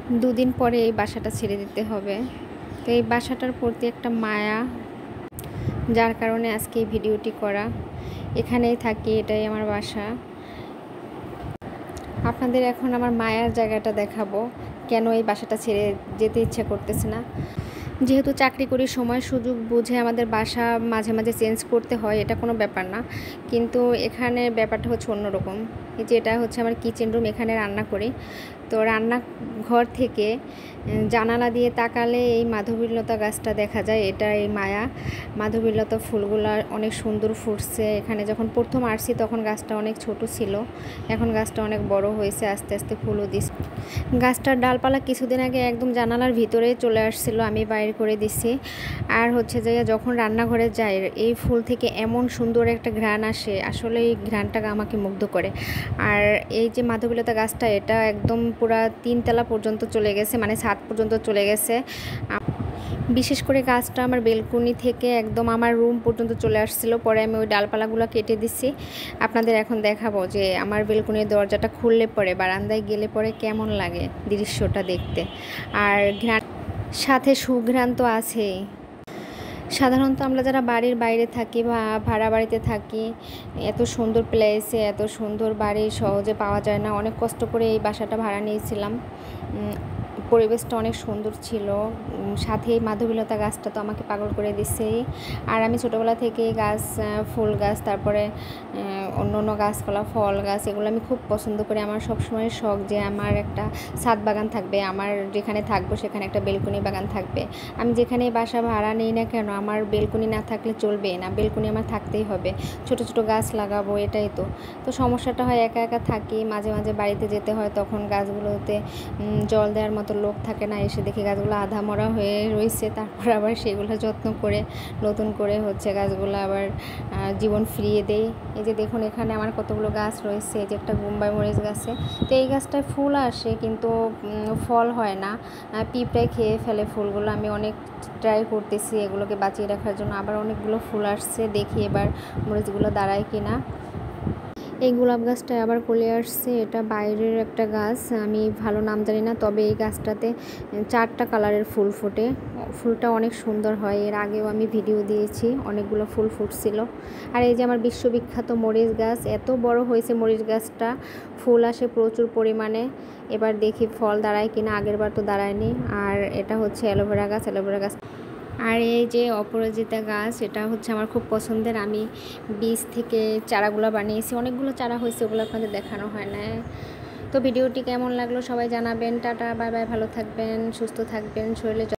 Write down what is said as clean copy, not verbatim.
দুদিন পরে এই বাসাটা ছেড়ে দিতে হবে। তো এই বাসাটার প্রতি একটা মায়া, যার কারণে আজকে এই ভিডিওটি করা। এখানেই থাকি, এটাই আমার বাসা। আপনাদের এখন আমার মায়ার জায়গাটা দেখাবো, কেন এই বাসাটা ছেড়ে যেতে ইচ্ছা করতেছে না। যেহেতু চাকরি করি, সময় সুযোগ বুঝে আমাদের বাসা মাঝে মাঝে চেঞ্জ করতে হয়, এটা কোনো ব্যাপার না। কিন্তু এখানে ব্যাপারটা হচ্ছে অন্যরকম। এই যে এটা হচ্ছে আমার কিচেন রুম, এখানে রান্না করি। তো রান্নাঘর থেকে জানালা দিয়ে তাকালে এই মাধবীলতা গাছটা দেখা যায়। এটা এই মায়া মাধবীলতা ফুলগুলো অনেক সুন্দর ফুটছে। এখানে যখন প্রথম আসছি তখন গাছটা অনেক ছোট ছিল, এখন গাছটা অনেক বড় হয়েছে, আস্তে আস্তে ফুলও দিচ্ছে। গাছটার ডালপালা কিছুদিন আগে একদম জানালার ভিতরে চলে আসছিল, আমি বাইরে করে দিছি। আর হচ্ছে যে যখন রান্নাঘরে যাই, এই ফুল থেকে এমন সুন্দর একটা ঘ্রাণ আসে, আসলে এই ঘ্রাণটা আমাকে মুগ্ধ করে। আর এই যে মাধবীলতা গাছটা, এটা একদম পুরা 3 তলা পর্যন্ত চলে গেছে, মানে ছাদ পর্যন্ত চলে গেছে। বিশেষ করে গাছটা আমার বেলকনি থেকে একদম আমার রুম পর্যন্ত চলে আসছিল। পরে আমি ওই ডালপালাগুলো কেটে দিছি। আপনাদের এখন দেখাবো যে আমার বেলকনির দরজাটা খুললে পরে, বারান্দায় গেলে পরে কেমন লাগে দৃশ্যটা দেখতে। আর ঘ্রাণ সাথে সুঘ্রাণ তো আছেই। সাধারণত আমরা যারা বাড়ির বাইরে থাকি বা ভাড়া বাড়িতে থাকি, এত সুন্দর প্লেসে এত সুন্দর বাড়ি সহজে পাওয়া যায় না। অনেক কষ্ট করে এই বাসাটা ভাড়া নিয়েছিলাম। পরিবেশটা অনেক সুন্দর ছিল, সাথে এই মাধবীলতা গাছটা তো আমাকে পাগল করে দিছেই। আর আমি ছোটোবেলা থেকে গাছ, ফুল গাছ, তারপরে অন্য অন্য গাছপালা, ফল গাছ, এগুলো আমি খুব পছন্দ করি। আমার সবসময় শখ যে আমার একটা ছাদ বাগান থাকবে, আমার যেখানে থাকবো সেখানে একটা বেলকনি বাগান থাকবে। আমি যেখানে বাসা ভাড়া নিই না কেন, আমার বেলকনি না থাকলে চলবে না, বেলকনি আমার থাকতেই হবে। ছোট ছোট গাছ লাগাবো, এটাই তো। তো সমস্যাটা হয়, একা একা থাকি, মাঝে মাঝে বাড়িতে যেতে হয়, তখন গাছগুলোতে জল দেওয়ার মতো লোক থাকে না। এসে দেখি গাছগুলো আধা মরা হয়ে রয়েছে, তারপর আবার সেগুলো যত্ন করে নতুন করে হচ্ছে গাছগুলো আবার জীবন ফিরিয়ে দেই। এই যে দেখুন এখানে আমার কতগুলো গাছ রয়েছে। এই যে একটা বোম্বাই মরিচ গাছে, তো এই গাছটায় ফুল আসে কিন্তু ফল হয় না, পিঁপড়ায় খেয়ে ফেলে ফুলগুলো। আমি অনেক ট্রাই করতেছি এগুলোকে বাঁচিয়ে রাখার জন্য। আবার অনেকগুলো ফুল আসছে, দেখি এবার মরিচগুলো দাঁড়ায় কিনা। এই গোলাপ গাছটা আবার কলে আসছে, এটা বাইরের একটা গাছ, আমি ভালো নাম জানি না, তবে এই গাছটাতে 4টা কালারের ফুল ফোটে। ফুলটা অনেক সুন্দর হয়, এর আগেও আমি ভিডিও দিয়েছি, অনেকগুলো ফুল ফুটছিল। আর এই যে আমার বিশ্ববিখ্যাত মরিচ গাছ, এত বড় হয়েছে মরিচ গাছটা, ফুল আসে প্রচুর পরিমাণে। এবার দেখি ফল দাঁড়ায় কিনা, আগের বার তো দাঁড়ায়নি। আর এটা হচ্ছে অ্যালোভেরা গাছ, অ্যালোভেরা গাছ। আর এই যে অপরাজিতা গাছ, এটা হচ্ছে আমার খুব পছন্দের। আমি বীজ থেকে চারাগুলো বানিয়েছি, অনেকগুলো চারা হয়েছে, ওগুলো আপনাদের দেখানো হয় না। তো ভিডিওটি কেমন লাগলো সবাই জানাবেন। টাটা, বাই বাই, ভালো থাকবেন, সুস্থ থাকবেন, শরীরে